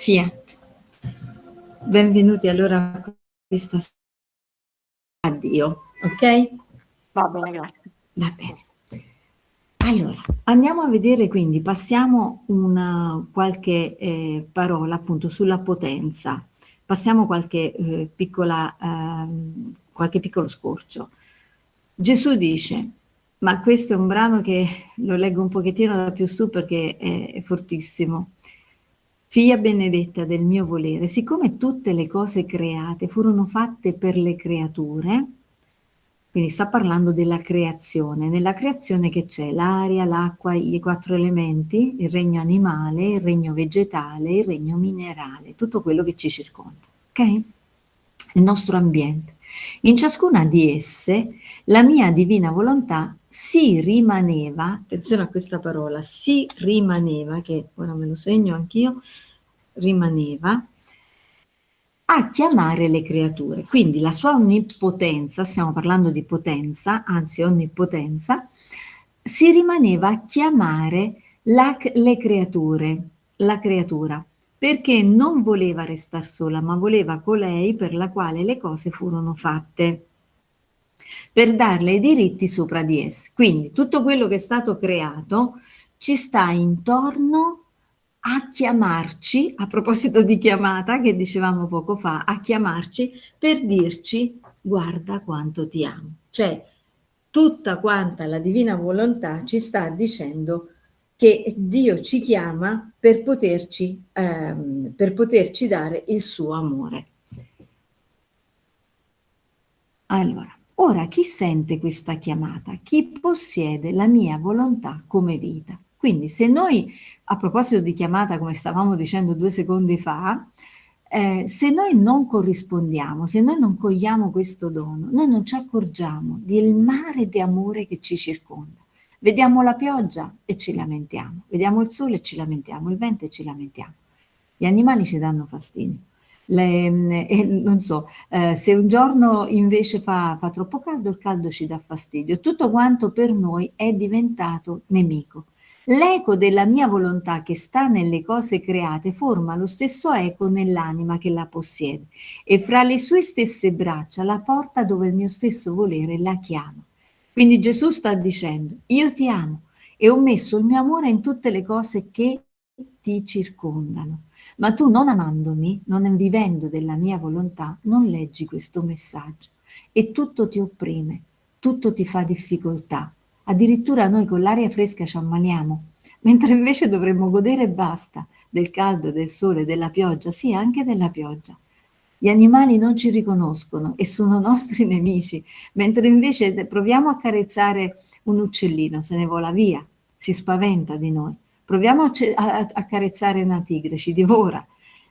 Fiat. Benvenuti allora a questa addio, ok? Va bene, grazie. Va bene. Allora, andiamo a vedere quindi, passiamo qualche parola appunto sulla potenza, passiamo qualche piccolo scorcio. Gesù dice, ma questo è un brano che lo leggo un pochettino da più su perché è fortissimo. Figlia benedetta del mio volere, siccome tutte le cose create furono fatte per le creature, quindi sta parlando della creazione. Nella creazione che c'è? L'aria, l'acqua, i 4 elementi, il regno animale, il regno vegetale, il regno minerale, tutto quello che ci circonda, ok? Il nostro ambiente. In ciascuna di esse la mia divina volontà si rimaneva, attenzione a questa parola, si rimaneva, che ora me lo segno anch'io, rimaneva, a chiamare le creature. Quindi la sua onnipotenza, stiamo parlando di potenza, anzi onnipotenza, si rimaneva a chiamare le creature, la creatura, perché non voleva restare sola, ma voleva colei per la quale le cose furono fatte, per darle i diritti sopra di esse. Quindi tutto quello che è stato creato ci sta intorno a chiamarci, a proposito di chiamata che dicevamo poco fa, a chiamarci per dirci guarda quanto ti amo. Cioè tutta quanta la divina volontà ci sta dicendo che Dio ci chiama per poterci dare il suo amore. Allora, ora chi sente questa chiamata? Chi possiede la mia volontà come vita? Quindi se noi, a proposito di chiamata, come stavamo dicendo 2 secondi fa, se noi non corrispondiamo, se noi non cogliamo questo dono, noi non ci accorgiamo del mare di amore che ci circonda. Vediamo la pioggia e ci lamentiamo, vediamo il sole e ci lamentiamo, il vento e ci lamentiamo. Gli animali ci danno fastidio. Non so, se un giorno invece fa troppo caldo, il caldo ci dà fastidio. Tutto quanto per noi è diventato nemico. L'eco della mia volontà che sta nelle cose create forma lo stesso eco nell'anima che la possiede e fra le sue stesse braccia la porta dove il mio stesso volere la chiama. Quindi Gesù sta dicendo, io ti amo e ho messo il mio amore in tutte le cose che ti circondano. Ma tu non amandomi, non vivendo della mia volontà, non leggi questo messaggio e tutto ti opprime, tutto ti fa difficoltà. Addirittura noi con l'aria fresca ci ammaliamo, mentre invece dovremmo godere e basta del caldo, del sole, della pioggia, sì, anche della pioggia. Gli animali non ci riconoscono e sono nostri nemici, mentre invece proviamo a carezzare un uccellino, se ne vola via, si spaventa di noi. Proviamo a accarezzare una tigre, ci divora.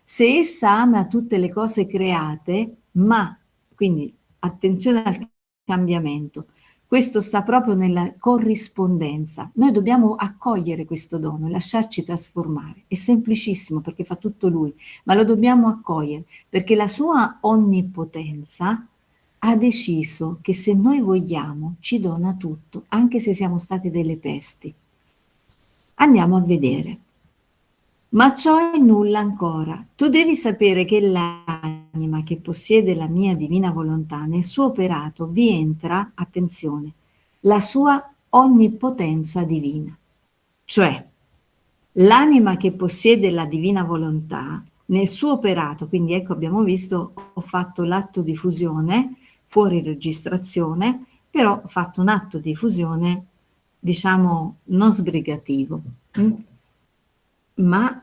Se essa ama tutte le cose create, ma, quindi attenzione al cambiamento, questo sta proprio nella corrispondenza. Noi dobbiamo accogliere questo dono e lasciarci trasformare. È semplicissimo perché fa tutto lui, ma lo dobbiamo accogliere perché la sua onnipotenza ha deciso che se noi vogliamo ci dona tutto, anche se siamo stati delle pesti. Andiamo a vedere. Ma ciò è nulla ancora. Tu devi sapere che l'anima che possiede la mia divina volontà, nel suo operato vi entra, attenzione, la sua onnipotenza divina. Cioè, l'anima che possiede la divina volontà, nel suo operato, quindi ecco abbiamo visto, ho fatto l'atto di fusione, fuori registrazione, però ho fatto un atto di fusione, diciamo, non sbrigativo. Ma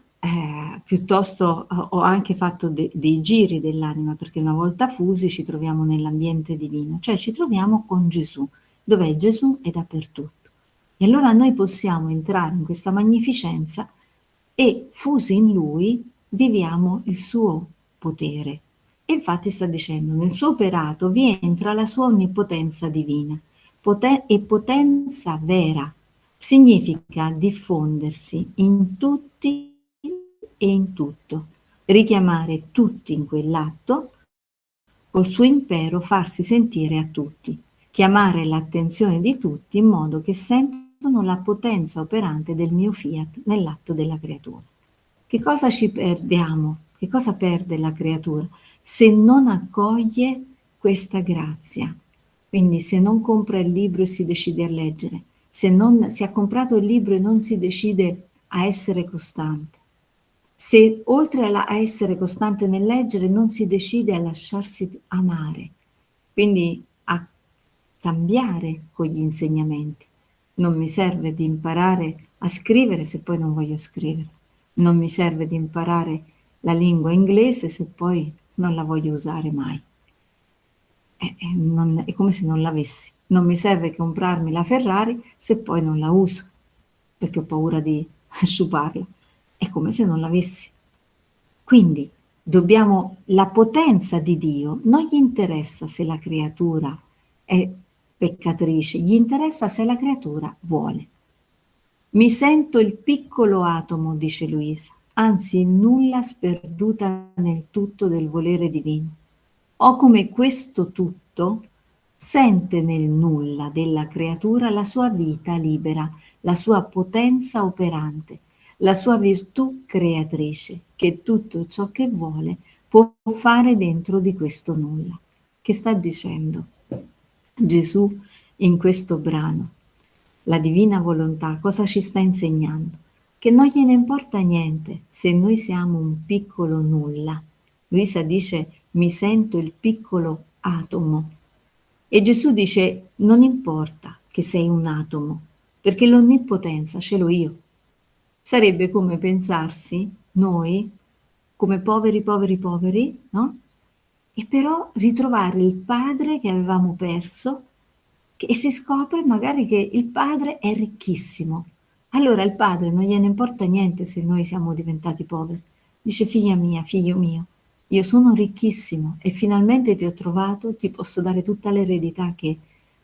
piuttosto ho anche fatto dei giri dell'anima, perché una volta fusi ci troviamo nell'ambiente divino, cioè ci troviamo con Gesù. Dov'è Gesù? È dappertutto. E allora noi possiamo entrare in questa magnificenza e fusi in Lui viviamo il suo potere. E infatti sta dicendo, nel suo operato vi entra la sua onnipotenza divina, e potenza vera. Significa diffondersi in tutti e in tutto, richiamare tutti in quell'atto, col suo impero farsi sentire a tutti, chiamare l'attenzione di tutti in modo che sentono la potenza operante del mio fiat nell'atto della creatura. Che cosa ci perdiamo? Che cosa perde la creatura se non accoglie questa grazia? Quindi se non compra il libro e si decide a leggere, se non si ha comprato il libro e non si decide a essere costante, se oltre a essere costante nel leggere non si decide a lasciarsi amare, quindi a cambiare con gli insegnamenti. Non mi serve di imparare a scrivere se poi non voglio scrivere. Non mi serve di imparare la lingua inglese se poi non la voglio usare mai. È come se non l'avessi. Non mi serve comprarmi la Ferrari se poi non la uso, perché ho paura di sciuparla. È come se non l'avessi. Quindi la potenza di Dio non gli interessa se la creatura è peccatrice, gli interessa se la creatura vuole. Mi sento il piccolo atomo, dice Luisa, anzi nulla sperduta nel tutto del volere divino. O come questo tutto sente nel nulla della creatura la sua vita libera, la sua potenza operante, la sua virtù creatrice, che tutto ciò che vuole può fare dentro di questo nulla. Che sta dicendo Gesù in questo brano? La divina volontà cosa ci sta insegnando? Che non gliene importa niente se noi siamo un piccolo nulla. Luisa dice mi sento il piccolo atomo e Gesù dice non importa che sei un atomo perché l'onnipotenza ce l'ho io. Sarebbe come pensarsi noi come poveri, poveri, poveri, no? E però ritrovare il padre che avevamo perso e si scopre magari che il padre è ricchissimo. Allora il padre non gliene importa niente se noi siamo diventati poveri. Dice figlia mia, figlio mio, io sono ricchissimo e finalmente ti ho trovato, ti posso dare tutta l'eredità che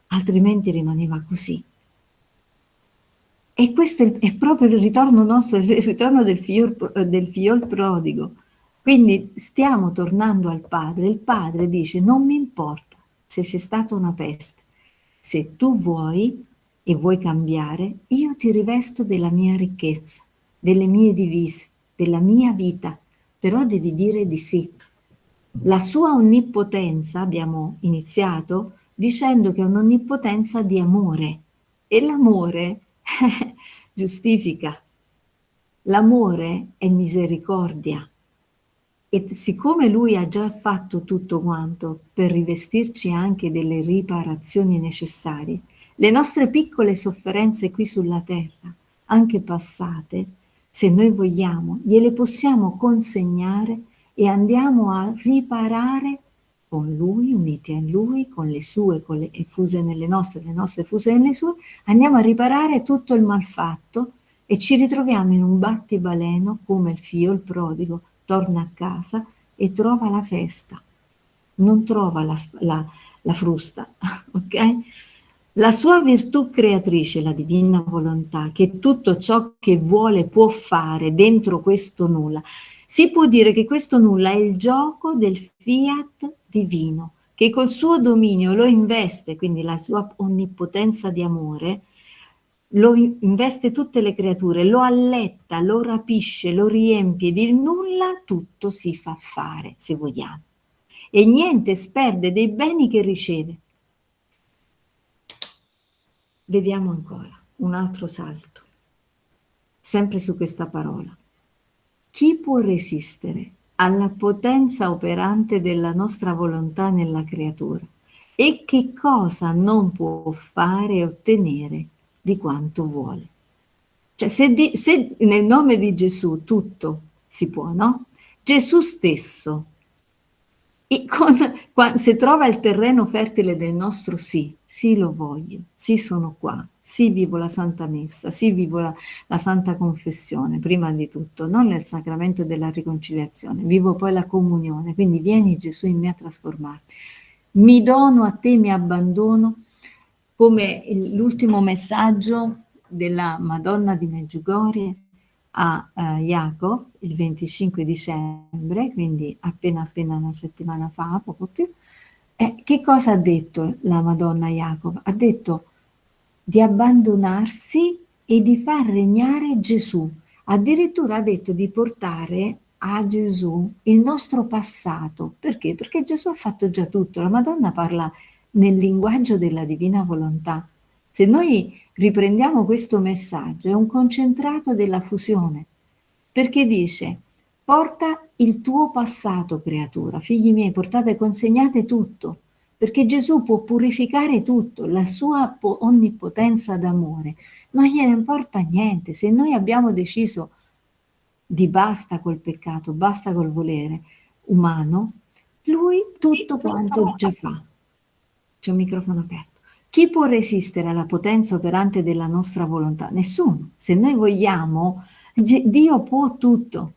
altrimenti rimaneva così. E questo è proprio il ritorno nostro, il ritorno del figliol prodigo. Quindi stiamo tornando al padre. Il padre dice: non mi importa se sei stata una peste, se tu vuoi e vuoi cambiare, io ti rivesto della mia ricchezza, delle mie divise, della mia vita, però devi dire di sì. La sua onnipotenza, abbiamo iniziato dicendo che è un'onnipotenza di amore e l'amore giustifica, l'amore è misericordia e siccome lui ha già fatto tutto quanto per rivestirci anche delle riparazioni necessarie, le nostre piccole sofferenze qui sulla terra, anche passate, se noi vogliamo, gliele possiamo consegnare e andiamo a riparare con lui, uniti a lui, con le sue, e fuse nelle nostre, le nostre fuse nelle sue, andiamo a riparare tutto il malfatto e ci ritroviamo in un battibaleno come il figlio il prodigo torna a casa e trova la festa, non trova la frusta, ok? La sua virtù creatrice, la divina volontà, che tutto ciò che vuole può fare dentro questo nulla. Si può dire che questo nulla è il gioco del fiat divino, che col suo dominio lo investe, quindi la sua onnipotenza di amore, lo investe tutte le creature, lo alletta, lo rapisce, lo riempie di nulla, tutto si fa fare, se vogliamo. E niente sperde dei beni che riceve. Vediamo ancora un altro salto, sempre su questa parola. Chi può resistere alla potenza operante della nostra volontà nella creatura? E che cosa non può fare e ottenere di quanto vuole? Cioè, se nel nome di Gesù tutto si può, no? Gesù stesso, se trova il terreno fertile del nostro sì, sì lo voglio, sì sono qua, sì vivo la Santa Messa, sì vivo la Santa Confessione, prima di tutto, non nel sacramento della riconciliazione, vivo poi la comunione, quindi vieni Gesù in me a trasformarti. Mi dono a te, mi abbandono, come l'ultimo messaggio della Madonna di Medjugorje a Jacob il 25 dicembre, quindi appena una settimana fa, poco più. Che cosa ha detto la Madonna a Jacob? Ha detto di abbandonarsi e di far regnare Gesù. addirittura ha detto di portare a Gesù il nostro passato. Perché? Perché Gesù ha fatto già tutto. La Madonna parla nel linguaggio della divina volontà. Se noi riprendiamo questo messaggio, è un concentrato della fusione, perché dice: porta il tuo passato, creatura, figli miei, portate, consegnate tutto, perché Gesù può purificare tutto, la sua onnipotenza d'amore. Non gliene importa niente, se noi abbiamo deciso di basta col peccato, basta col volere umano, lui tutto quanto già fa. C'è un microfono aperto. Chi può resistere alla potenza operante della nostra volontà? Nessuno. Se noi vogliamo, Dio può tutto.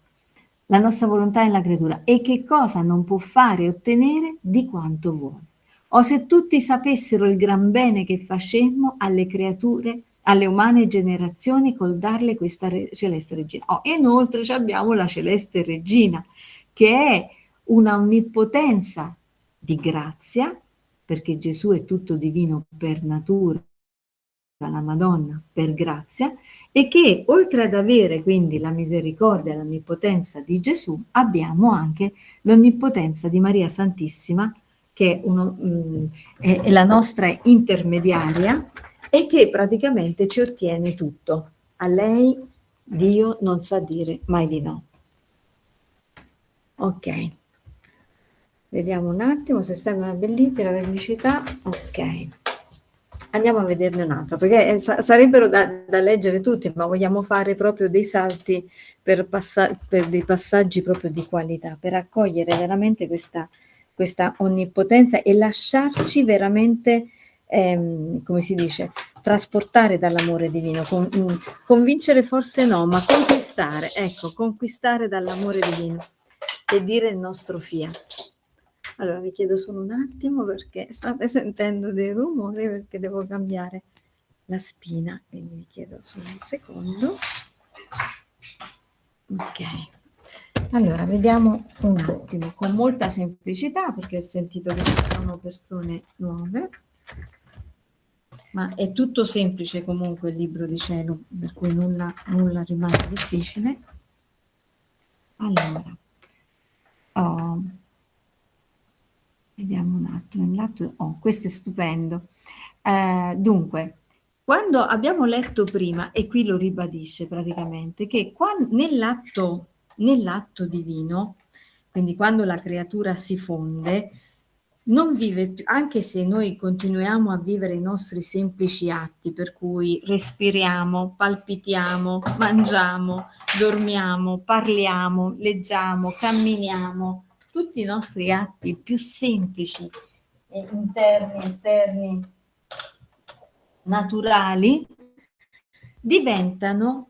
La nostra volontà è la creatura. E che cosa non può fare e ottenere di quanto vuole? O se tutti sapessero il gran bene che facemmo alle creature, alle umane generazioni, col darle questa celeste regina. Oh, inoltre abbiamo la celeste regina, che è una onnipotenza di grazia, perché Gesù è tutto divino per natura, la Madonna per grazia, e che oltre ad avere quindi la misericordia e l'onnipotenza di Gesù, abbiamo anche l'onnipotenza di Maria Santissima, che è la nostra intermediaria e che praticamente ci ottiene tutto. A lei Dio non sa dire mai di no. Ok. Vediamo un attimo se sta una bellissima felicità. Ok. Andiamo a vederne un'altra, perché sarebbero da leggere tutti, ma vogliamo fare proprio dei salti per dei passaggi proprio di qualità, per accogliere veramente questa onnipotenza e lasciarci veramente, come si dice, trasportare dall'amore divino, convincere forse no, ma conquistare, ecco, conquistare dall'amore divino e dire il nostro fiat. Allora vi chiedo solo un attimo perché state sentendo dei rumori, perché devo cambiare la spina, quindi vi chiedo solo un secondo. Ok, allora vediamo un attimo con molta semplicità, perché ho sentito che ci sono persone nuove, ma è tutto semplice comunque il libro di cielo, per cui nulla rimane difficile. Allora, vediamo un attimo, questo è stupendo. Dunque, quando abbiamo letto prima, e qui lo ribadisce praticamente, che nell'atto divino, quindi quando la creatura si fonde, non vive più, anche se noi continuiamo a vivere i nostri semplici atti, per cui respiriamo, palpitiamo, mangiamo, dormiamo, parliamo, leggiamo, camminiamo, tutti i nostri atti più semplici, interni, esterni, naturali, diventano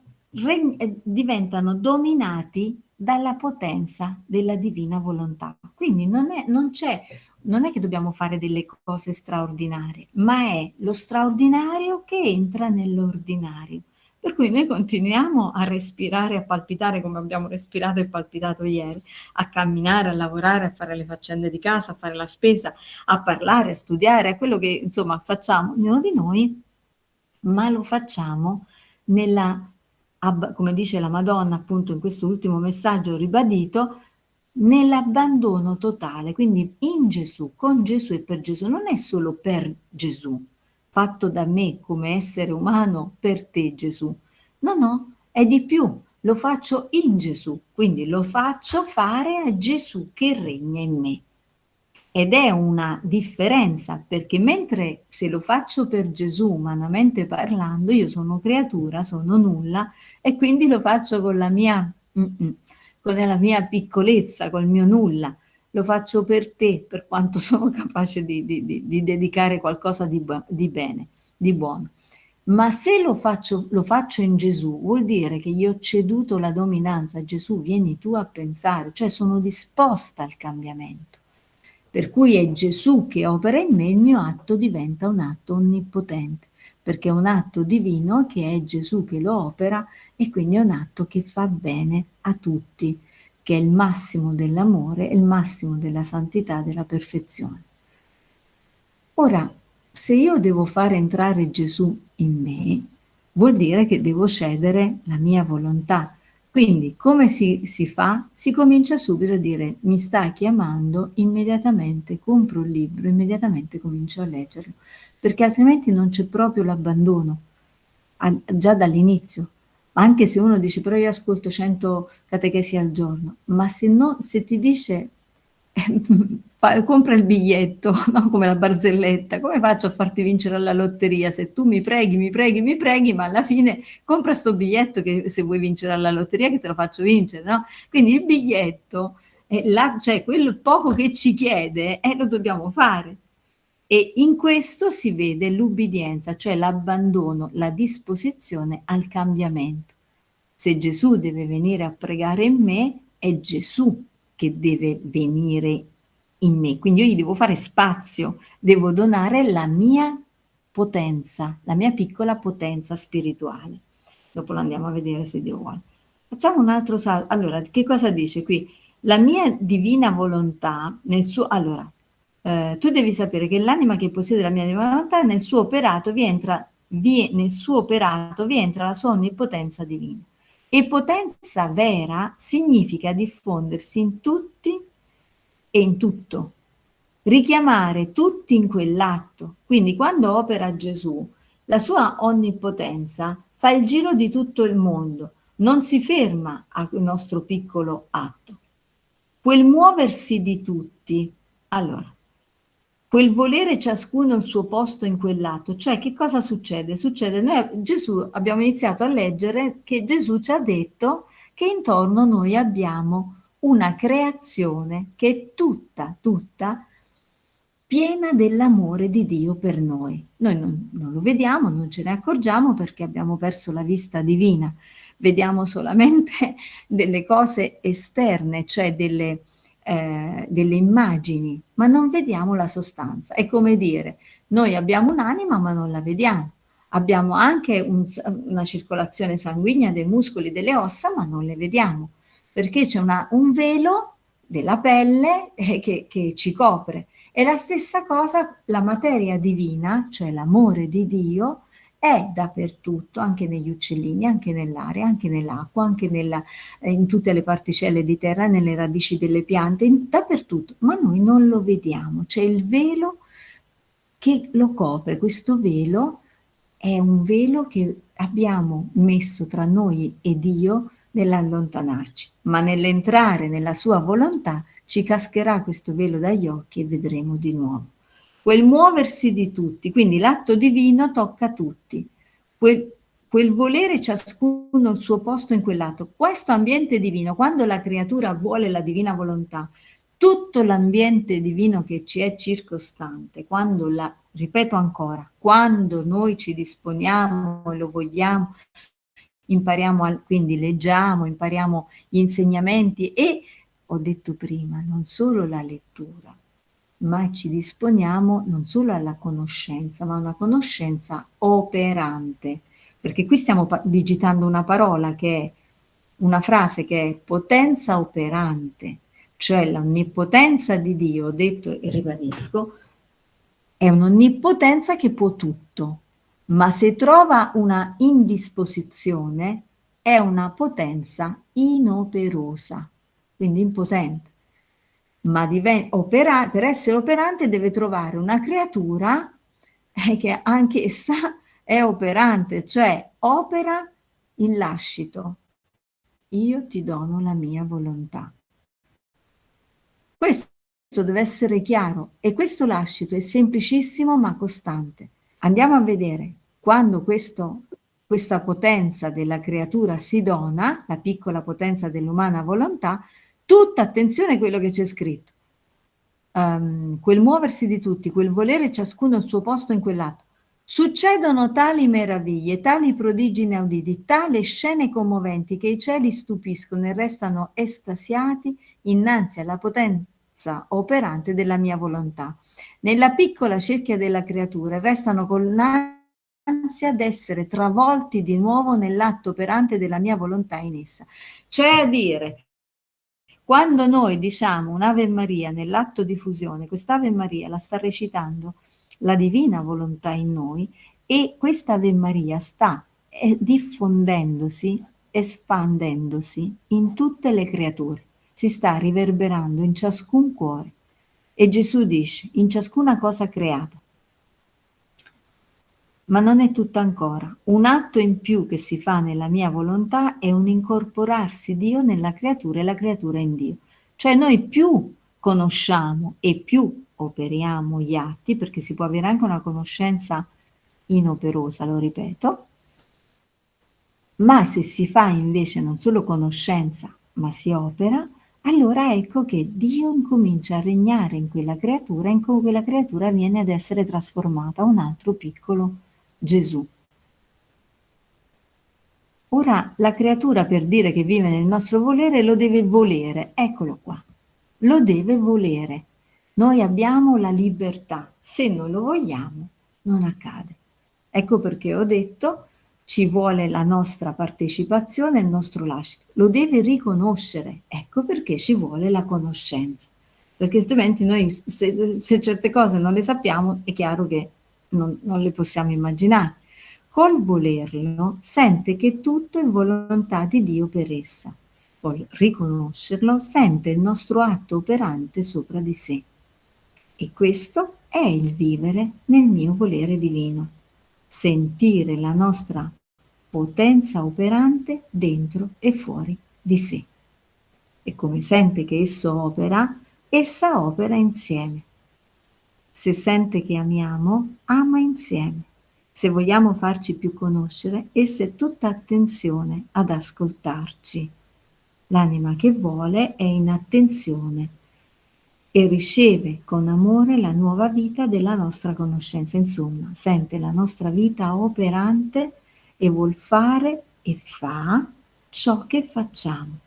dominati dalla potenza della divina volontà. Quindi non è che dobbiamo fare delle cose straordinarie, ma è lo straordinario che entra nell'ordinario. Per cui noi continuiamo a respirare, a palpitare come abbiamo respirato e palpitato ieri, a camminare, a lavorare, a fare le faccende di casa, a fare la spesa, a parlare, a studiare, a quello che insomma facciamo ognuno di noi, ma lo facciamo come dice la Madonna appunto in questo ultimo messaggio ribadito, nell'abbandono totale, quindi in Gesù, con Gesù e per Gesù, non è solo per Gesù, fatto da me come essere umano per te Gesù, no, è di più, lo faccio in Gesù, quindi lo faccio fare a Gesù che regna in me. Ed è una differenza, perché mentre se lo faccio per Gesù, umanamente parlando, io sono creatura, sono nulla, e quindi lo faccio con la mia piccolezza, col mio nulla. Lo faccio per te, per quanto sono capace di dedicare qualcosa di bene, di buono. Ma se lo faccio in Gesù, vuol dire che io ho ceduto la dominanza a Gesù, vieni tu a pensare, cioè sono disposta al cambiamento. Per cui è Gesù che opera in me, il mio atto diventa un atto onnipotente, perché è un atto divino che è Gesù che lo opera e quindi è un atto che fa bene a tutti, che è il massimo dell'amore, il massimo della santità, della perfezione. Ora, se io devo fare entrare Gesù in me, vuol dire che devo cedere la mia volontà, Quindi come si fa? Si comincia subito a dire mi sta chiamando, immediatamente compro il libro, immediatamente comincio a leggerlo, perché altrimenti non c'è proprio l'abbandono, già dall'inizio. Ma anche se uno dice però io ascolto 100 catechesi al giorno, ma se, no, se ti dice compra il biglietto, no? Come la barzelletta, come faccio a farti vincere alla lotteria se tu mi preghi, mi preghi, mi preghi, ma alla fine compra sto biglietto che se vuoi vincere alla lotteria che te lo faccio vincere, no? Quindi il biglietto, cioè quel poco che ci chiede, lo dobbiamo fare. E in questo si vede l'ubbidienza, cioè l'abbandono, la disposizione al cambiamento. Se Gesù deve venire a pregare in me, è Gesù che deve venire in me. Quindi io gli devo fare spazio, devo donare la mia potenza, la mia piccola potenza spirituale. Dopo lo andiamo a vedere se Dio vuole. Facciamo un altro salto. Allora, che cosa dice qui? La mia divina volontà, nel suo... Allora, tu devi sapere che l'anima che possiede la mia divina volontà, nel suo operato nel suo operato vi entra la sua onnipotenza divina. E potenza vera significa diffondersi in tutti e in tutto, richiamare tutti in quell'atto. Quindi quando opera Gesù, la sua onnipotenza fa il giro di tutto il mondo, non si ferma al nostro piccolo atto. Quel muoversi di tutti, allora, quel volere ciascuno il suo posto in quell'atto, cioè che cosa succede? Succede, noi Gesù abbiamo iniziato a leggere che Gesù ci ha detto che intorno noi abbiamo una creazione che è tutta piena dell'amore di Dio per noi. Noi non lo vediamo, non ce ne accorgiamo perché abbiamo perso la vista divina, vediamo solamente delle cose esterne, cioè delle immagini, ma non vediamo la sostanza. È come dire, noi abbiamo un'anima ma non la vediamo, abbiamo anche una circolazione sanguigna dei muscoli, delle ossa, ma non le vediamo, perché c'è un velo della pelle che ci copre. E la stessa cosa, la materia divina, cioè l'amore di Dio, è dappertutto, anche negli uccellini, anche nell'aria, anche nell'acqua, anche in tutte le particelle di terra, nelle radici delle piante, dappertutto, ma noi non lo vediamo. C'è il velo che lo copre. Questo velo è un velo che abbiamo messo tra noi e Dio nell'allontanarci, ma nell'entrare nella sua volontà ci cascherà questo velo dagli occhi e vedremo di nuovo. Quel muoversi di tutti, quindi l'atto divino tocca tutti, quel volere ciascuno il suo posto in quell'atto, questo ambiente divino, quando la creatura vuole la divina volontà, tutto l'ambiente divino che ci è circostante, quando ripeto ancora, quando noi ci disponiamo e lo vogliamo, impariamo, quindi leggiamo, impariamo gli insegnamenti e, ho detto prima, non solo la lettura, ma ci disponiamo non solo alla conoscenza, ma a una conoscenza operante, perché qui stiamo digitando una parola che è una frase che è potenza operante, cioè l'onnipotenza di Dio, detto e ribadisco, è un'onnipotenza che può tutto, ma se trova una indisposizione è una potenza inoperosa, quindi impotente. Ma per essere operante deve trovare una creatura che anche essa è operante, cioè opera il lascito. Io ti dono la mia volontà. Questo deve essere chiaro e questo lascito è semplicissimo ma costante. Andiamo a vedere quando questa potenza della creatura si dona, la piccola potenza dell'umana volontà, tutta attenzione a quello che c'è scritto. Quel muoversi di tutti, quel volere ciascuno il suo posto in quell'atto. Succedono tali meraviglie, tali prodigi inauditi, tali scene commoventi che i cieli stupiscono e restano estasiati innanzi alla potenza operante della mia volontà. Nella piccola cerchia della creatura restano con l'ansia d'essere travolti di nuovo nell'atto operante della mia volontà in essa. Cioè a dire, quando noi diciamo un'Ave Maria nell'atto di fusione, quest'Ave Maria la sta recitando la divina volontà in noi e questa Ave Maria sta diffondendosi espandendosi in tutte le creature, si sta riverberando in ciascun cuore. E Gesù dice, in ciascuna cosa creata. Ma non è tutto ancora. Un atto in più che si fa nella mia volontà è un incorporarsi Dio nella creatura e la creatura in Dio. Cioè noi più conosciamo e più operiamo gli atti, perché si può avere anche una conoscenza inoperosa, lo ripeto, ma se si fa invece non solo conoscenza, ma si opera, allora ecco che Dio incomincia a regnare in quella creatura, in cui quella creatura viene ad essere trasformata a un altro piccolo Gesù. Ora la creatura, per dire che vive nel nostro volere, lo deve volere, eccolo qua, lo deve volere. Noi abbiamo la libertà, se non lo vogliamo non accade. Ecco perché ho detto ci vuole la nostra partecipazione, il nostro lascito, lo deve riconoscere, ecco perché ci vuole la conoscenza, perché altrimenti noi se certe cose non le sappiamo è chiaro che non le possiamo immaginare. Col volerlo sente che tutto è volontà di Dio per essa. Col riconoscerlo sente il nostro atto operante sopra di sé. E questo è il vivere nel mio volere divino. Sentire la nostra potenza operante dentro e fuori di sé. E come sente che esso opera, essa opera insieme. Se sente che amiamo, ama insieme. Se vogliamo farci più conoscere, essa è tutta attenzione ad ascoltarci. L'anima che vuole è in attenzione e riceve con amore la nuova vita della nostra conoscenza. Insomma, sente la nostra vita operante e vuol fare e fa ciò che facciamo.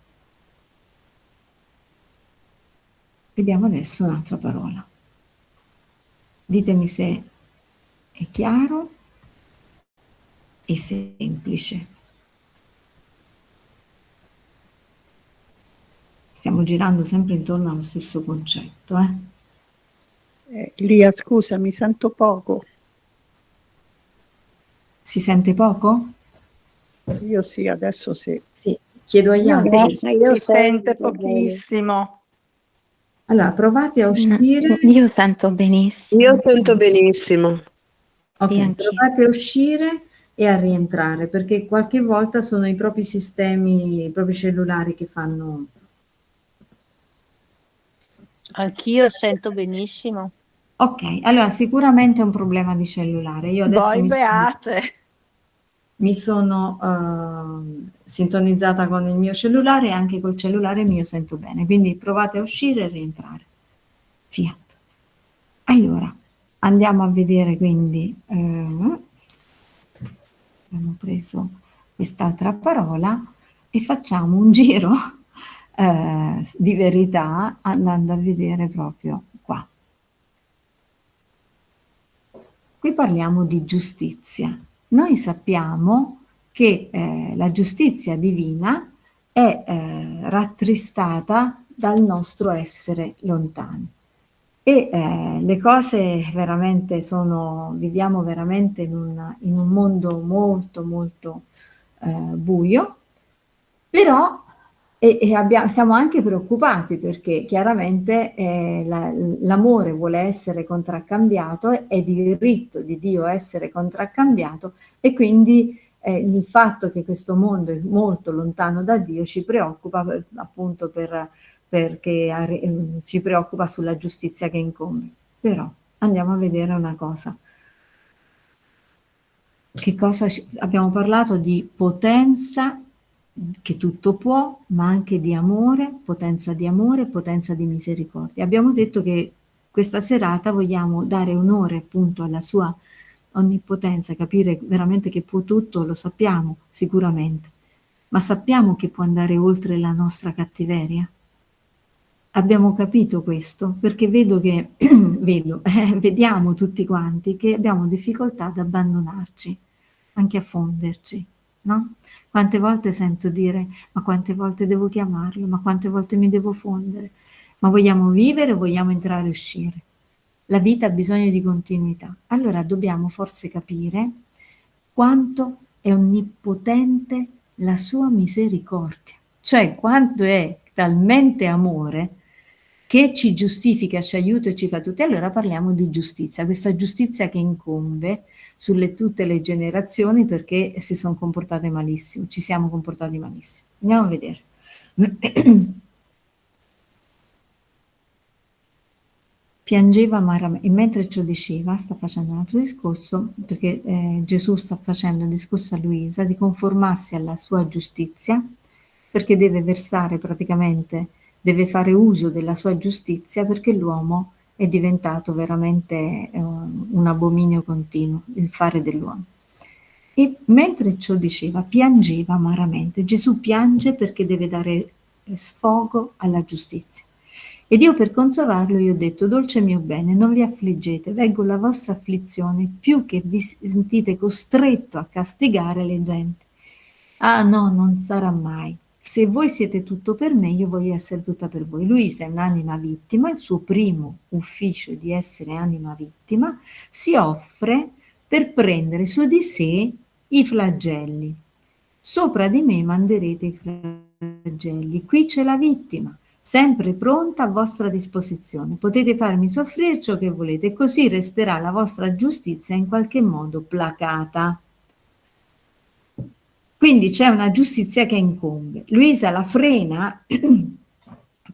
Vediamo adesso un'altra parola. Ditemi se è chiaro e semplice. Stiamo girando sempre intorno allo stesso concetto. Lia, scusa, mi sento poco. Si sente poco? Io sì, adesso sì. Sì, chiedo agli altri. Io si sente pochissimo. Allora, provate a uscire. Io sento benissimo. Io sento benissimo. Ok, Sì, anch'io. provate a uscire e a rientrare, perché qualche volta sono i propri sistemi, i propri cellulari che fanno. Anch'io sento benissimo. Ok, allora sicuramente è un problema di cellulare. Io adesso Voi beate. mi sono sintonizzata con il mio cellulare e anche col cellulare mio sento bene, quindi provate a uscire e rientrare. Fiat. Allora, andiamo a vedere quindi, abbiamo preso quest'altra parola e facciamo un giro di verità andando a vedere proprio qua. Qui parliamo di giustizia. Noi sappiamo che la giustizia divina è rattristata dal nostro essere lontani. E le cose veramente viviamo veramente in un mondo molto molto buio, però siamo anche preoccupati perché chiaramente l'amore vuole essere contraccambiato, è diritto di Dio essere contraccambiato e quindi il fatto che questo mondo è molto lontano da Dio ci preoccupa appunto perché ci preoccupa sulla giustizia che incombe. Però andiamo a vedere una cosa. Abbiamo parlato di potenza che tutto può, ma anche di amore, potenza di misericordia. Abbiamo detto che questa serata vogliamo dare onore appunto alla sua onnipotenza, capire veramente che può tutto, lo sappiamo sicuramente, ma sappiamo che può andare oltre la nostra cattiveria? Abbiamo capito questo perché vediamo tutti quanti che abbiamo difficoltà ad abbandonarci, anche a fonderci, no? Quante volte sento dire, ma quante volte devo chiamarlo, ma quante volte mi devo fondere? Ma vogliamo vivere o vogliamo entrare e uscire? La vita ha bisogno di continuità. Allora dobbiamo forse capire quanto è onnipotente la sua misericordia. Cioè, quando è talmente amore che ci giustifica, ci aiuta e ci fa tutti. Allora parliamo di giustizia, questa giustizia che incombe sulle tutte le generazioni perché si sono comportate malissimo, ci siamo comportati malissimo. Andiamo a vedere. Piangeva amaramente e mentre ciò diceva sta facendo un altro discorso perché Gesù sta facendo il discorso a Luisa di conformarsi alla sua giustizia perché deve versare praticamente, deve fare uso della sua giustizia perché l'uomo è diventato veramente un abominio continuo, il fare dell'uomo. E mentre ciò diceva piangeva amaramente. Gesù piange perché deve dare sfogo alla giustizia. Ed io per consolarlo gli ho detto, dolce mio bene, non vi affliggete, veggo la vostra afflizione più che vi sentite costretto a castigare le genti. Ah no, non sarà mai. Se voi siete tutto per me, io voglio essere tutta per voi. Luisa è un'anima vittima, il suo primo ufficio di essere anima vittima si offre per prendere su di sé i flagelli. Sopra di me manderete i flagelli. Qui c'è la vittima, sempre pronta a vostra disposizione. Potete farmi soffrire ciò che volete e così resterà la vostra giustizia in qualche modo placata. Quindi c'è una giustizia che incombe. Luisa la frena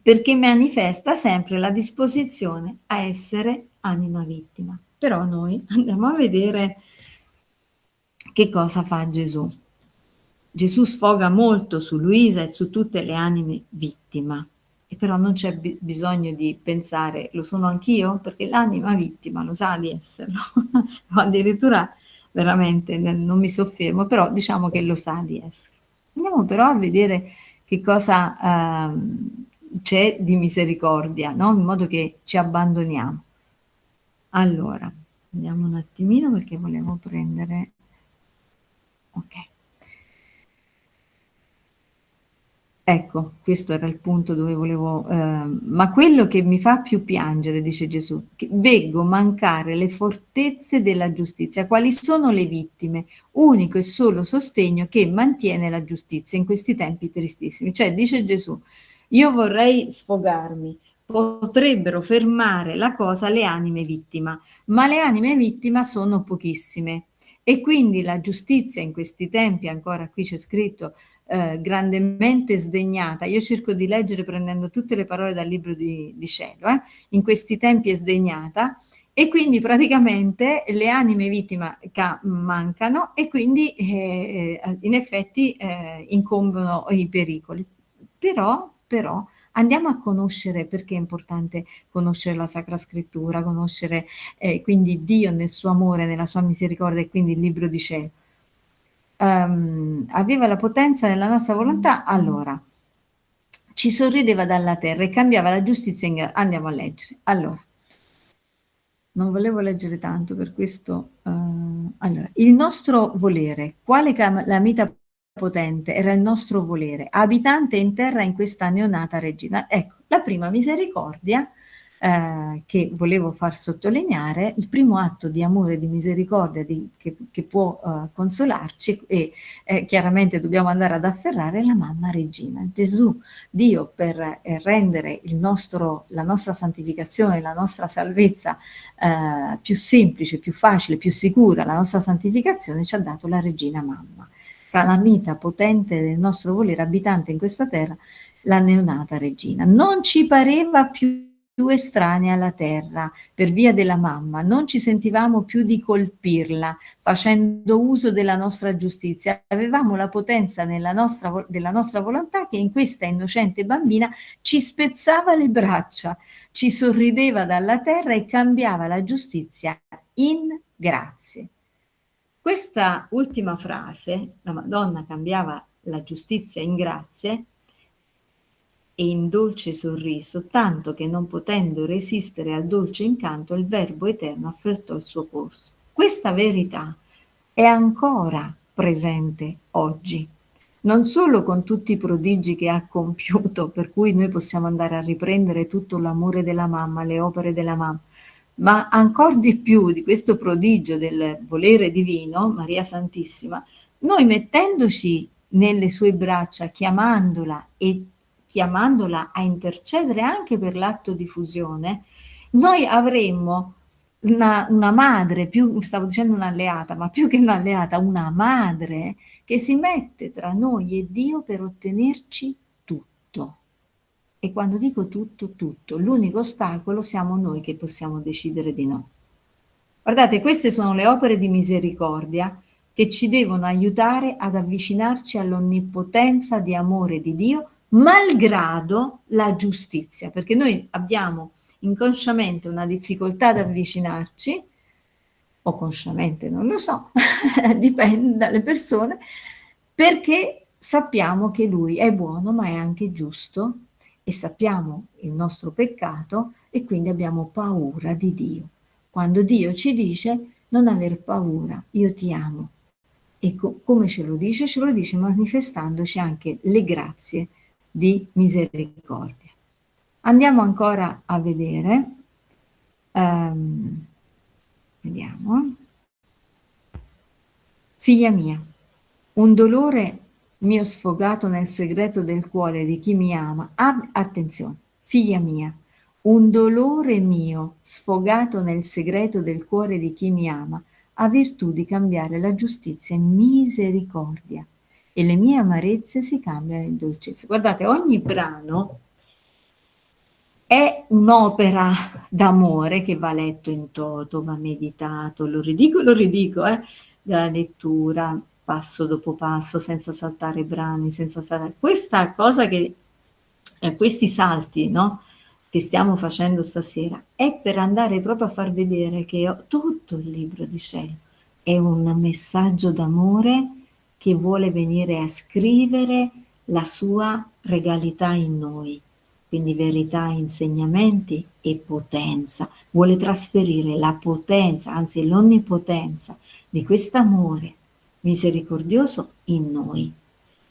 perché manifesta sempre la disposizione a essere anima vittima. Però noi andiamo a vedere che cosa fa Gesù. Gesù sfoga molto su Luisa e su tutte le anime vittima, e però non c'è bisogno di pensare, lo sono anch'io? Perché l'anima vittima lo sa di esserlo, addirittura veramente non mi soffermo, però diciamo che lo sa di essere. Andiamo però a vedere che cosa c'è di misericordia, no? In modo che ci abbandoniamo. Allora, andiamo un attimino perché volevo prendere... Ok. Ecco, questo era il punto dove volevo... ma quello che mi fa più piangere, dice Gesù, che veggo mancare le fortezze della giustizia. Quali sono le vittime? Unico e solo sostegno che mantiene la giustizia in questi tempi tristissimi. Cioè, dice Gesù, io vorrei sfogarmi, potrebbero fermare la cosa le anime vittima, ma le anime vittima sono pochissime. E quindi la giustizia in questi tempi, ancora qui c'è scritto, grandemente sdegnata. Io cerco di leggere prendendo tutte le parole dal libro di Cielo, in questi tempi è sdegnata e quindi praticamente le anime vittime mancano e quindi in effetti incombono i pericoli. Però andiamo a conoscere, perché è importante conoscere la Sacra Scrittura, conoscere quindi Dio nel suo amore, nella sua misericordia e quindi il libro di Cielo. Aveva la potenza nella nostra volontà, allora ci sorrideva dalla terra e cambiava la giustizia in andiamo a leggere. Allora, non volevo leggere tanto per questo. Allora, il nostro volere, quale calamita potente era il nostro volere, abitante in terra in questa neonata regina. Ecco, la prima misericordia che volevo far sottolineare, il primo atto di amore e di misericordia che può consolarci e chiaramente dobbiamo andare ad afferrare la mamma regina. Gesù, Dio, per rendere la nostra santificazione, la nostra salvezza più semplice, più facile, più sicura, la nostra santificazione ci ha dato la regina mamma, calamita potente del nostro volere, abitante in questa terra, la neonata regina. Non ci pareva più estranea alla terra per via della mamma, non ci sentivamo più di colpirla facendo uso della nostra giustizia, avevamo la potenza della nostra volontà che in questa innocente bambina ci spezzava le braccia, ci sorrideva dalla terra e cambiava la giustizia in grazie. Questa ultima frase, la Madonna cambiava la giustizia in grazie, e in dolce sorriso, tanto che non potendo resistere al dolce incanto, il Verbo eterno affrettò il suo corso. Questa verità è ancora presente oggi, non solo con tutti i prodigi che ha compiuto, per cui noi possiamo andare a riprendere tutto l'amore della mamma, le opere della mamma, ma ancora di più di questo prodigio del volere divino, Maria Santissima, noi mettendoci nelle sue braccia, chiamandola a intercedere anche per l'atto di fusione, noi avremmo una madre, stavo dicendo un'alleata, ma più che un'alleata, una madre che si mette tra noi e Dio per ottenerci tutto. E quando dico tutto, tutto, l'unico ostacolo siamo noi che possiamo decidere di no. Guardate, queste sono le opere di misericordia che ci devono aiutare ad avvicinarci all'onnipotenza di amore di Dio, malgrado la giustizia, perché noi abbiamo inconsciamente una difficoltà ad avvicinarci, o consciamente, non lo so, dipende dalle persone, perché sappiamo che Lui è buono ma è anche giusto e sappiamo il nostro peccato e quindi abbiamo paura di Dio. Quando Dio ci dice non aver paura, io ti amo. E come ce lo dice? Ce lo dice manifestandoci anche le grazie di misericordia. Andiamo ancora a vedere, vediamo. Figlia mia, un dolore mio sfogato nel segreto del cuore di chi mi ama. Attenzione, figlia mia, un dolore mio sfogato nel segreto del cuore di chi mi ama ha virtù di cambiare la giustizia in misericordia e le mie amarezze si cambiano in dolcezza. Guardate, ogni brano è un'opera d'amore che va letto in toto, va meditato, lo ridico, dalla lettura, passo dopo passo, senza saltare brani, senza saltare. Questa cosa questi salti, no, che stiamo facendo stasera, è per andare proprio a far vedere che tutto il libro di Cielo è un messaggio d'amore che vuole venire a scrivere la sua regalità in noi. Quindi verità, insegnamenti e potenza. Vuole trasferire la potenza, anzi l'onnipotenza di quest'amore misericordioso in noi.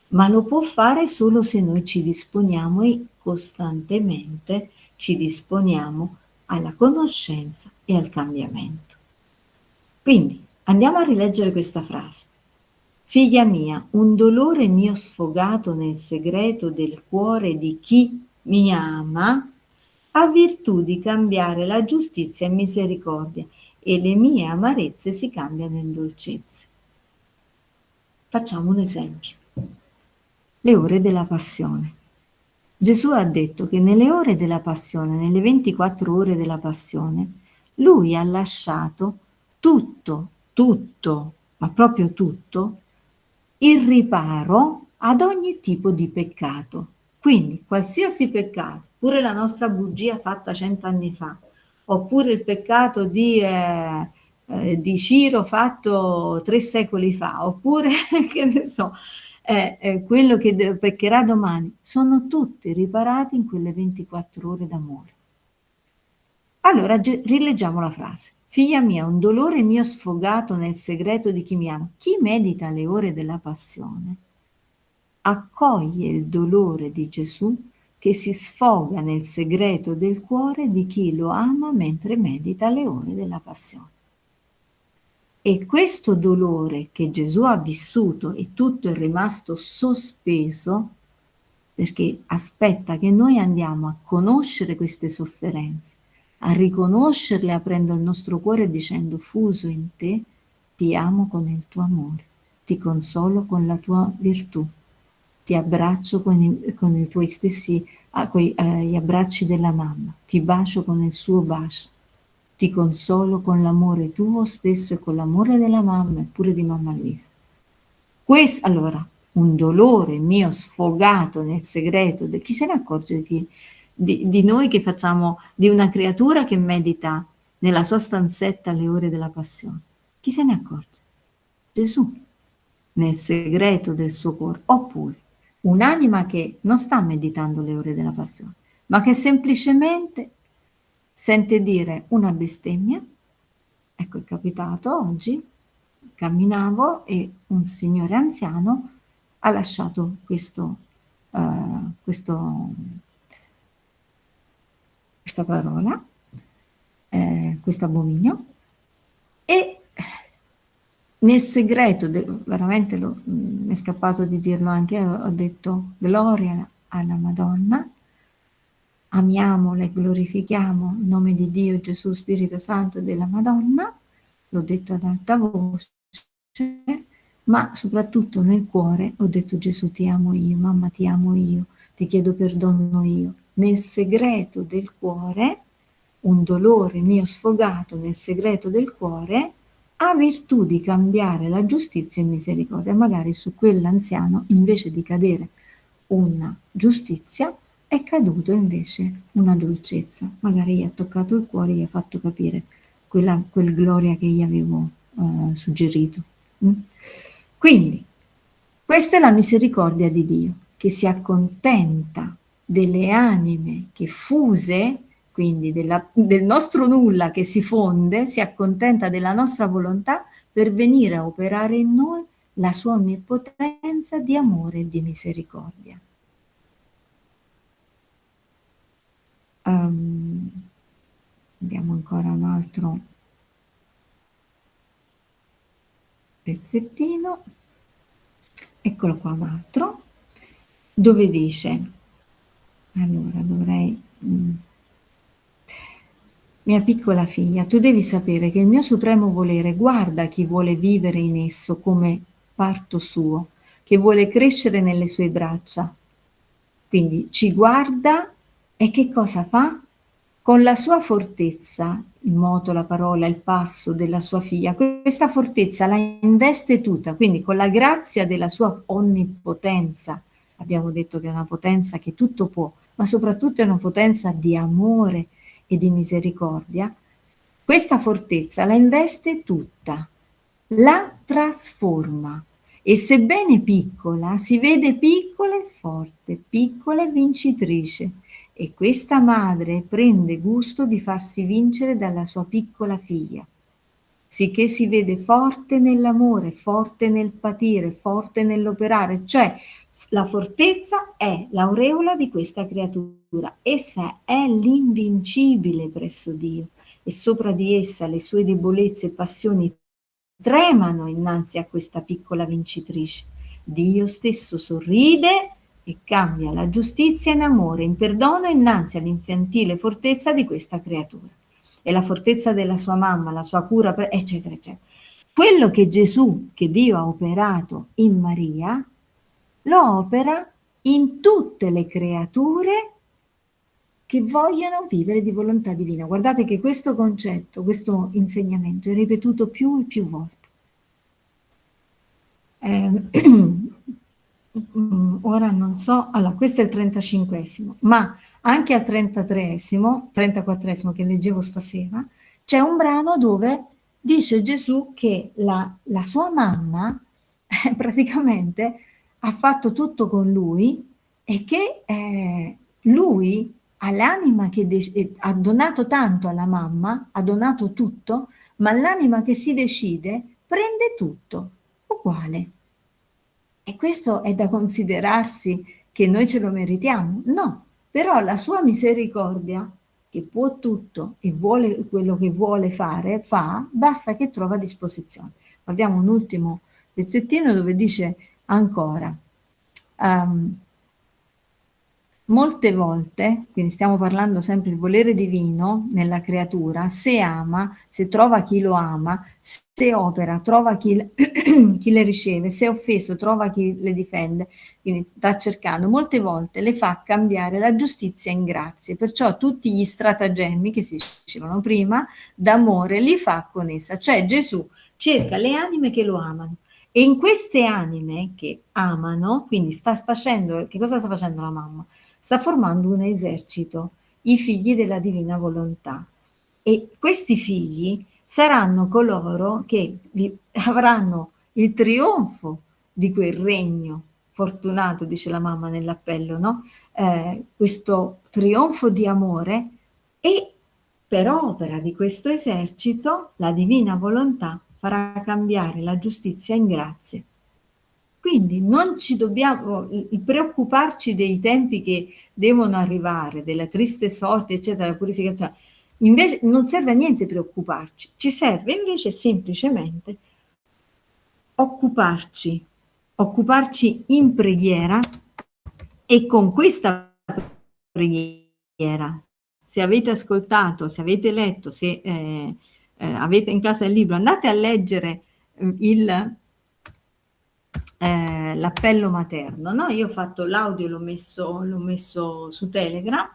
Ma lo può fare solo se noi ci disponiamo e costantemente ci disponiamo alla conoscenza e al cambiamento. Quindi andiamo a rileggere questa frase. Figlia mia, un dolore mio sfogato nel segreto del cuore di chi mi ama, ha virtù di cambiare la giustizia in misericordia e le mie amarezze si cambiano in dolcezze. Facciamo un esempio. Le ore della passione. Gesù ha detto che nelle ore della passione, nelle 24 ore della passione, lui ha lasciato tutto, ma proprio tutto, il riparo ad ogni tipo di peccato. Quindi qualsiasi peccato, pure la nostra bugia fatta 100 anni fa, oppure il peccato di Ciro fatto 3 secoli fa, oppure che ne so, quello che peccherà domani, sono tutti riparati in quelle 24 ore d'amore. Allora rileggiamo la frase. Figlia mia, un dolore mio sfogato nel segreto di chi mi ama. Chi medita le ore della passione accoglie il dolore di Gesù che si sfoga nel segreto del cuore di chi lo ama mentre medita le ore della passione. E questo dolore che Gesù ha vissuto e tutto è rimasto sospeso perché aspetta che noi andiamo a conoscere queste sofferenze, a riconoscerle aprendo il nostro cuore dicendo fuso in te, ti amo con il tuo amore, ti consolo con la tua virtù, ti abbraccio con i tuoi stessi, gli abbracci della mamma, ti bacio con il suo bacio, ti consolo con l'amore tuo stesso e con l'amore della mamma e pure di mamma Luisa. Allora, un dolore mio sfogato nel segreto, chi se ne accorge di noi che facciamo, di una creatura che medita nella sua stanzetta le ore della passione? Chi se ne accorge? Gesù, nel segreto del suo cuore, oppure un'anima che non sta meditando le ore della passione, ma che semplicemente sente dire una bestemmia. Ecco, è capitato oggi, camminavo e un signore anziano ha lasciato questa parola, questo abominio, e nel segreto, veramente mi è scappato di dirlo anche, ho detto gloria alla Madonna, amiamola e glorifichiamo il nome di Dio, Gesù, Spirito Santo e della Madonna, l'ho detto ad alta voce, ma soprattutto nel cuore ho detto Gesù ti amo io, mamma ti amo io, ti chiedo perdono io. Nel segreto del cuore, un dolore mio sfogato nel segreto del cuore, ha virtù di cambiare la giustizia in misericordia. Magari su quell'anziano, invece di cadere una giustizia, è caduto invece una dolcezza. Magari gli ha toccato il cuore, gli ha fatto capire quel gloria che gli avevo suggerito. Quindi, questa è la misericordia di Dio, che si accontenta delle anime che fuse, quindi del nostro nulla che si fonde, si accontenta della nostra volontà per venire a operare in noi la sua onnipotenza di amore e di misericordia. Andiamo ancora un altro pezzettino, eccolo qua un altro, dove dice, allora dovrei, mia piccola figlia, tu devi sapere che il mio supremo volere guarda chi vuole vivere in esso come parto suo, che vuole crescere nelle sue braccia. Quindi ci guarda e che cosa fa? Con la sua fortezza, il moto, la parola, il passo della sua figlia, questa fortezza la investe tutta, quindi con la grazia della sua onnipotenza, abbiamo detto che è una potenza che tutto può, ma soprattutto è una potenza di amore e di misericordia, questa fortezza la investe tutta, la trasforma e sebbene piccola, si vede piccola e forte, piccola e vincitrice. E questa madre prende gusto di farsi vincere dalla sua piccola figlia, sicché si vede forte nell'amore, forte nel patire, forte nell'operare, cioè la fortezza è l'aureola di questa creatura, essa è l'invincibile presso Dio e sopra di essa le sue debolezze e passioni tremano innanzi a questa piccola vincitrice. Dio stesso sorride e cambia la giustizia in amore, in perdono innanzi all'infantile fortezza di questa creatura. E la fortezza della sua mamma, la sua cura, eccetera, eccetera. Quello che Gesù, che Dio ha operato in Maria, lo opera in tutte le creature che vogliono vivere di volontà divina. Guardate che questo concetto, questo insegnamento è ripetuto più e più volte. Ora non so, allora questo è il 35esimo, ma anche al 33esimo, 34esimo che leggevo stasera, c'è un brano dove dice Gesù che la sua mamma praticamente ha fatto tutto con lui e che lui all'anima che ha donato tanto alla mamma, ha donato tutto, ma l'anima che si decide prende tutto, uguale. E questo è da considerarsi che noi ce lo meritiamo? No, però la sua misericordia, che può tutto e vuole quello che vuole fare, fa, basta che trova disposizione. Guardiamo un ultimo pezzettino dove dice ancora, molte volte, quindi stiamo parlando sempre del volere divino nella creatura, se ama, se trova chi lo ama, se opera, trova chi le riceve, se è offeso, trova chi le difende, quindi sta cercando, molte volte le fa cambiare la giustizia in grazie, perciò tutti gli stratagemmi che si dicevano prima, d'amore, li fa con essa, cioè Gesù cerca le anime che lo amano. E in queste anime che amano, quindi sta facendo, che cosa sta facendo la mamma? Sta formando un esercito, i figli della divina volontà. E questi figli saranno coloro che avranno il trionfo di quel regno fortunato, dice la mamma nell'appello, no? Questo trionfo di amore e per opera di questo esercito la divina volontà farà cambiare la giustizia in grazie. Quindi non ci dobbiamo preoccuparci dei tempi che devono arrivare, della triste sorte, eccetera, la purificazione. Invece non serve a niente preoccuparci, ci serve invece semplicemente occuparci in preghiera, e con questa preghiera, se avete ascoltato, se avete letto, se avete in casa il libro, andate a leggere l'appello materno, no? Io ho fatto l'audio, l'ho messo su Telegram,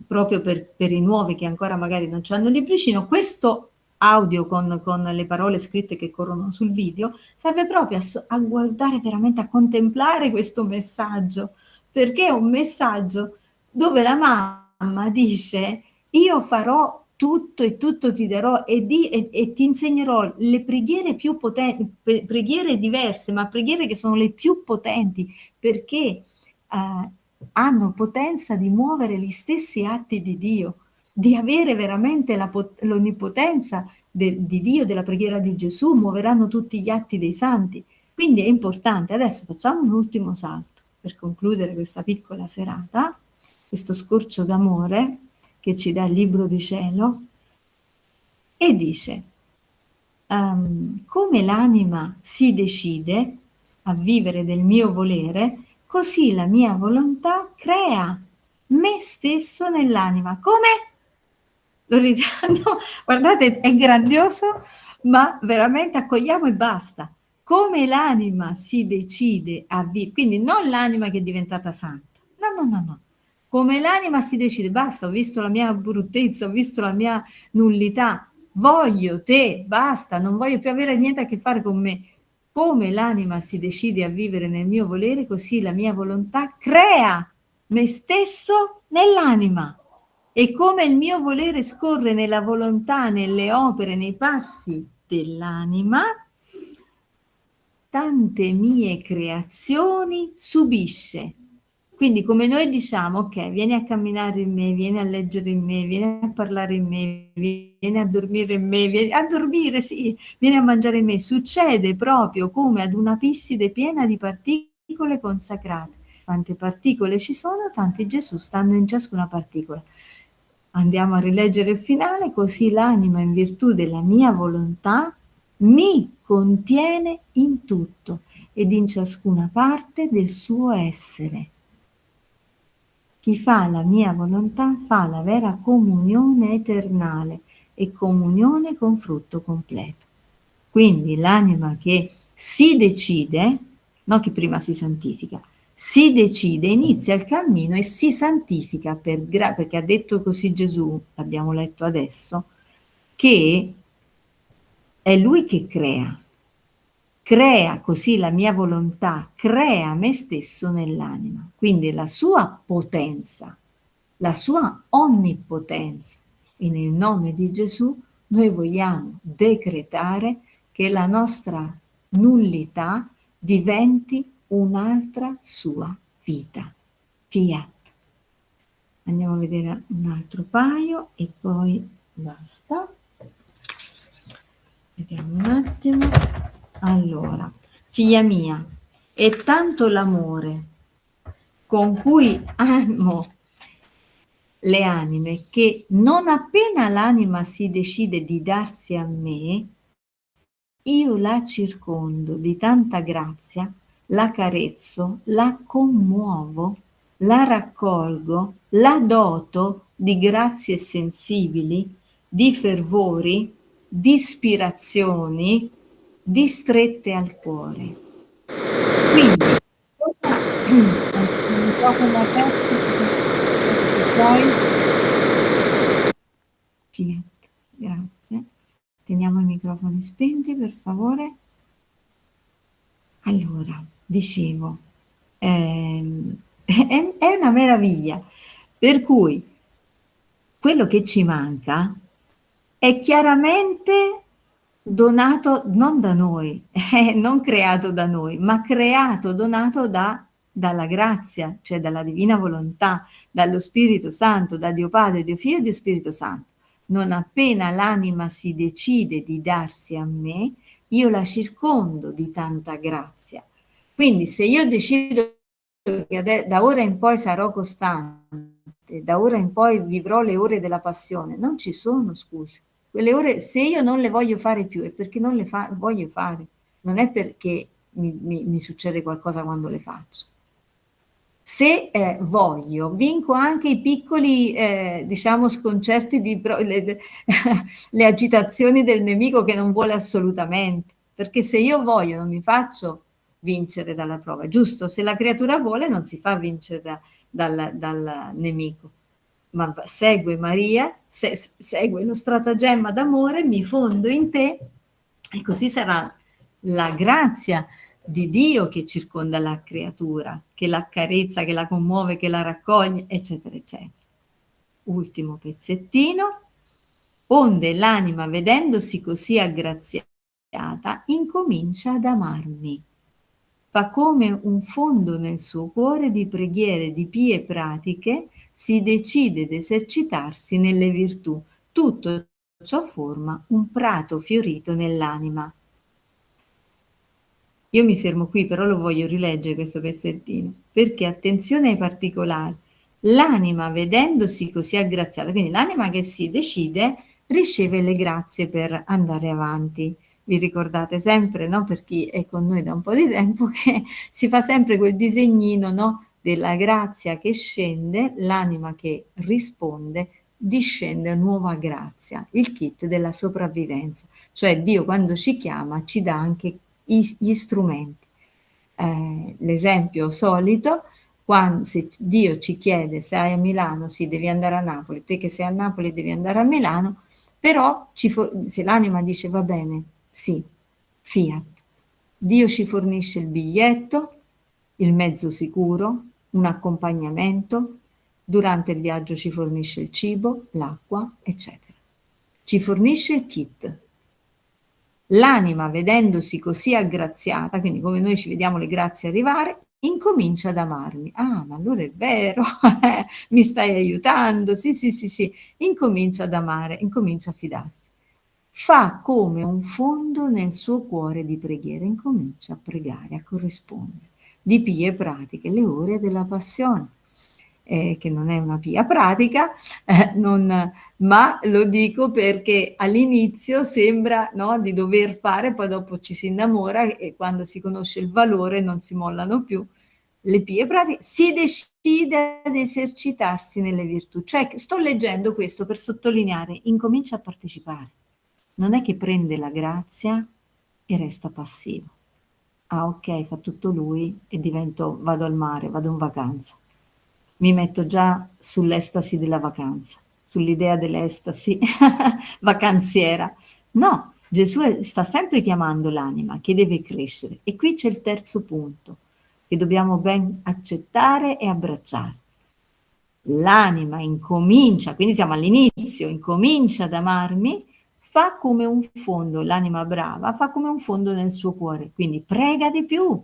proprio per i nuovi che ancora magari non hanno il libricino. Questo audio con le parole scritte che corrono sul video serve proprio a guardare veramente, a contemplare questo messaggio, perché è un messaggio dove la mamma dice: io farò tutto e tutto ti darò e ti insegnerò le preghiere più potenti, preghiere diverse, ma preghiere che sono le più potenti, perché hanno potenza di muovere gli stessi atti di Dio, di avere veramente l'onnipotenza di Dio, della preghiera di Gesù, muoveranno tutti gli atti dei santi. Quindi è importante. Adesso facciamo un ultimo salto per concludere questa piccola serata, questo scorcio d'amore che ci dà il libro di cielo, e dice: come l'anima si decide a vivere del mio volere, così la mia volontà crea me stesso nell'anima. Come? Lo ridanno? Guardate, è grandioso, ma veramente accogliamo e basta. Come l'anima si decide a vivere, quindi non l'anima che è diventata santa, no. Come l'anima si decide, basta, ho visto la mia bruttezza, ho visto la mia nullità, voglio te, basta, non voglio più avere niente a che fare con me. Come l'anima si decide a vivere nel mio volere, così la mia volontà crea me stesso nell'anima. E come il mio volere scorre nella volontà, nelle opere, nei passi dell'anima, tante mie creazioni subisce. Quindi come noi diciamo: ok, vieni a camminare in me, vieni a leggere in me, vieni a parlare in me, vieni a dormire in me, vieni a dormire, sì, vieni a mangiare in me, succede proprio come ad una pisside piena di particole consacrate. Quante particole ci sono, tanti Gesù stanno in ciascuna particola. Andiamo a rileggere il finale: così l'anima, in virtù della mia volontà, mi contiene in tutto ed in ciascuna parte del suo essere. Chi fa la mia volontà fa la vera comunione eternale e comunione con frutto completo. Quindi l'anima che si decide, non che prima si santifica, si decide, inizia il cammino e si santifica perché ha detto così Gesù, l'abbiamo letto adesso, che è Lui che crea così la mia volontà, crea me stesso nell'anima. Quindi la sua potenza, la sua onnipotenza. E nel nome di Gesù noi vogliamo decretare che la nostra nullità diventi un'altra sua vita. Fiat. Andiamo a vedere un altro paio e poi basta. Vediamo un attimo. Allora, figlia mia, è tanto l'amore con cui amo le anime che non appena l'anima si decide di darsi a me, io la circondo di tanta grazia, la carezzo, la commuovo, la raccolgo, la doto di grazie sensibili, di fervori, di ispirazioni, di strette al cuore. Quindi, il microfono aperto, poi Fiat, grazie. Teniamo i microfoni spenti, per favore. Allora, dicevo, è una meraviglia, per cui quello che ci manca è chiaramente donato non da noi, non creato da noi, ma creato, donato dalla grazia, cioè dalla divina volontà, dallo Spirito Santo, da Dio Padre, Dio Figlio e Dio Spirito Santo. Non appena l'anima si decide di darsi a me, io la circondo di tanta grazia. Quindi se io decido che da ora in poi sarò costante, da ora in poi vivrò le ore della passione, non ci sono scuse. Quelle ore, se io non le voglio fare più, è perché non le voglio fare, non è perché mi succede qualcosa quando le faccio. Se voglio, vinco anche i piccoli, diciamo, sconcerti, le agitazioni del nemico che non vuole assolutamente, perché se io voglio non mi faccio vincere dalla prova, giusto? Se la creatura vuole non si fa vincere dal nemico, ma segue Maria, segue lo stratagemma d'amore, mi fondo in te e così sarà la grazia di Dio che circonda la creatura, che la accarezza, che la commuove, che la raccoglie, eccetera, eccetera. Ultimo pezzettino. Onde l'anima, vedendosi così aggraziata, incomincia ad amarmi. Fa come un fondo nel suo cuore di preghiere, di pie pratiche, si decide ad esercitarsi nelle virtù. Tutto ciò forma un prato fiorito nell'anima. Io mi fermo qui, però lo voglio rileggere questo pezzettino, perché attenzione ai particolari. L'anima, vedendosi così aggraziata, quindi l'anima che si decide, riceve le grazie per andare avanti. Vi ricordate sempre, no? Per chi è con noi da un po' di tempo, che si fa sempre quel disegnino, no? Della grazia che scende, l'anima che risponde, discende nuova grazia, il kit della sopravvivenza. Cioè Dio quando ci chiama ci dà anche gli strumenti. L'esempio solito, quando se Dio ci chiede sei a Milano, sì, devi andare a Napoli, te che sei a Napoli devi andare a Milano, però se l'anima dice va bene, sì, fiat, Dio ci fornisce il biglietto, il mezzo sicuro, un accompagnamento, durante il viaggio ci fornisce il cibo, l'acqua, eccetera. Ci fornisce il kit. L'anima, vedendosi così aggraziata, quindi come noi ci vediamo le grazie arrivare, incomincia ad amarmi. Ah, ma allora è vero, mi stai aiutando, sì, sì, sì, sì. Incomincia ad amare, incomincia a fidarsi. Fa come un fondo nel suo cuore di preghiera, incomincia a pregare, a corrispondere. Di pie pratiche, le ore della passione. Che non è una pia pratica, ma lo dico perché all'inizio sembra, no, di dover fare, poi dopo ci si innamora e quando si conosce il valore non si mollano più. Le pie pratiche, si decide ad esercitarsi nelle virtù. Cioè, sto leggendo questo per sottolineare, incomincia a partecipare. Non è che prende la grazia e resta passivo. Ah, ok, fa tutto lui e vado al mare, vado in vacanza. Mi metto già sull'estasi della vacanza, sull'idea dell'estasi vacanziera. No, Gesù sta sempre chiamando l'anima che deve crescere. E qui c'è il terzo punto che dobbiamo ben accettare e abbracciare. L'anima incomincia, quindi siamo all'inizio, incomincia ad amarmi, fa come un fondo, l'anima brava, fa come un fondo nel suo cuore, quindi prega di più,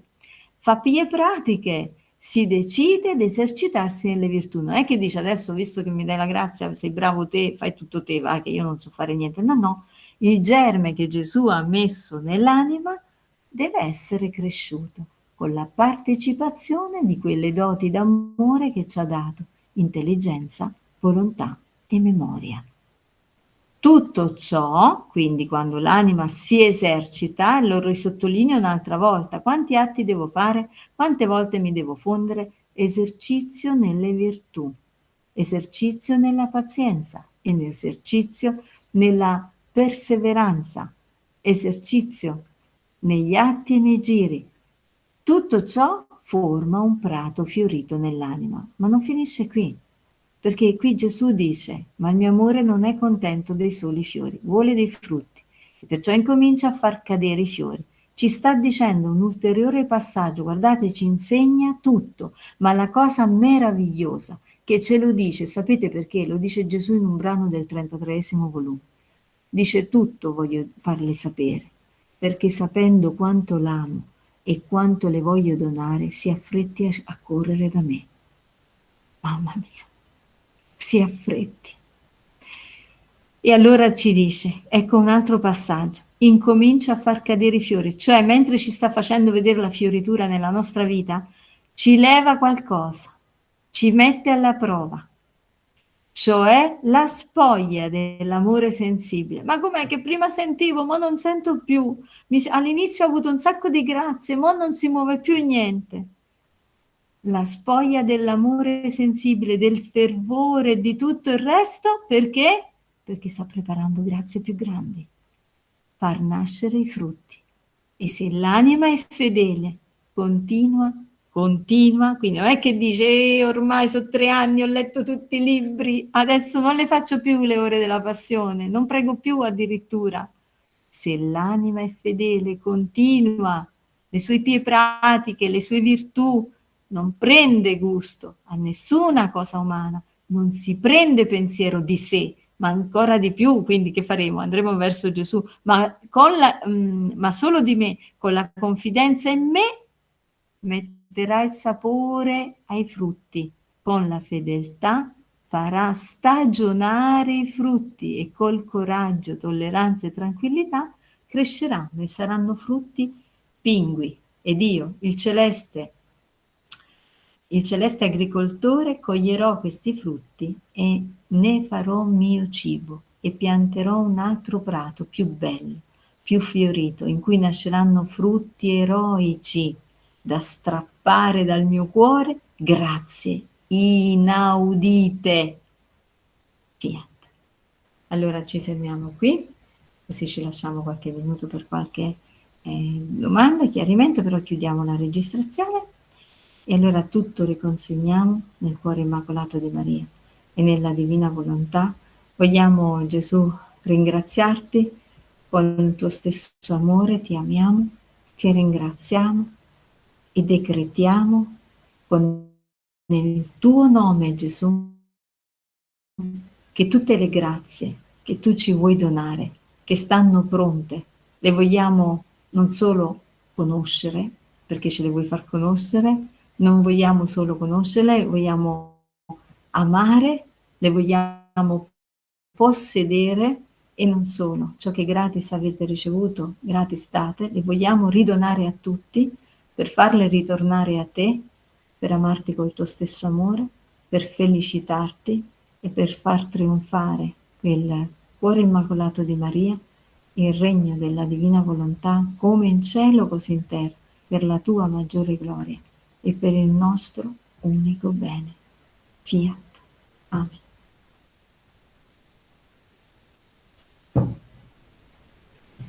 fa pie pratiche, si decide ad esercitarsi nelle virtù. Non è che dice adesso, visto che mi dai la grazia, sei bravo te, fai tutto te, va, che io non so fare niente. No, no, il germe che Gesù ha messo nell'anima deve essere cresciuto con la partecipazione di quelle doti d'amore che ci ha dato, intelligenza, volontà e memoria. Tutto ciò, quindi quando l'anima si esercita, lo risottolineo un'altra volta, quanti atti devo fare? Quante volte mi devo fondere? Esercizio nelle virtù, esercizio nella pazienza, e esercizio nella perseveranza, esercizio negli atti e nei giri. Tutto ciò forma un prato fiorito nell'anima, ma non finisce qui. Perché qui Gesù dice, ma il mio amore non è contento dei soli fiori, vuole dei frutti. E perciò incomincia a far cadere i fiori. Ci sta dicendo un ulteriore passaggio, guardate, ci insegna tutto, ma la cosa meravigliosa che ce lo dice, sapete perché? Lo dice Gesù in un brano del 33esimo volume. Dice tutto voglio farle sapere, perché sapendo quanto l'amo e quanto le voglio donare, si affretti a correre da me. Mamma mia. Si affretti. E allora ci dice, ecco un altro passaggio, incomincia a far cadere i fiori, cioè mentre ci sta facendo vedere la fioritura nella nostra vita, ci leva qualcosa, ci mette alla prova. cioè la spoglia dell'amore sensibile. Ma com'è che prima sentivo, ma non sento più? All'inizio ho avuto un sacco di grazie, ma non si muove più niente. La spoglia dell'amore sensibile, del fervore e di tutto il resto, perché? Perché sta preparando grazie più grandi, far nascere i frutti. E se l'anima è fedele, continua, quindi non è che dice ormai sono 3 anni, ho letto tutti i libri, adesso non le faccio più le ore della passione, non prego più addirittura. Se l'anima è fedele, continua le sue pie pratiche, le sue virtù, non prende gusto a nessuna cosa umana, non si prende pensiero di sé, ma ancora di più, quindi che faremo? Andremo verso Gesù, ma solo di me, con la confidenza in me, metterà il sapore ai frutti, con la fedeltà farà stagionare i frutti e col coraggio, tolleranza e tranquillità cresceranno e saranno frutti pingui. Ed io, il celeste agricoltore, coglierò questi frutti e ne farò mio cibo e pianterò un altro prato più bello, più fiorito, in cui nasceranno frutti eroici da strappare dal mio cuore grazie inaudite. Fiat. Allora ci fermiamo qui, così ci lasciamo qualche minuto per qualche domanda, chiarimento, però chiudiamo la registrazione. E allora tutto riconsegniamo nel cuore immacolato di Maria e nella divina volontà. Vogliamo, Gesù, ringraziarti con il tuo stesso amore, ti amiamo, ti ringraziamo e decretiamo con il tuo nome, Gesù, che tutte le grazie che tu ci vuoi donare, che stanno pronte, le vogliamo non solo conoscere, perché ce le vuoi far conoscere, non vogliamo solo conoscerle, vogliamo amare, le vogliamo possedere e non solo. Ciò che gratis avete ricevuto, gratis date, le vogliamo ridonare a tutti per farle ritornare a te, per amarti col tuo stesso amore, per felicitarti e per far trionfare quel cuore immacolato di Maria, il regno della divina volontà, come in cielo così in terra, per la tua maggiore gloria e per il nostro unico bene. Fiat. Amen.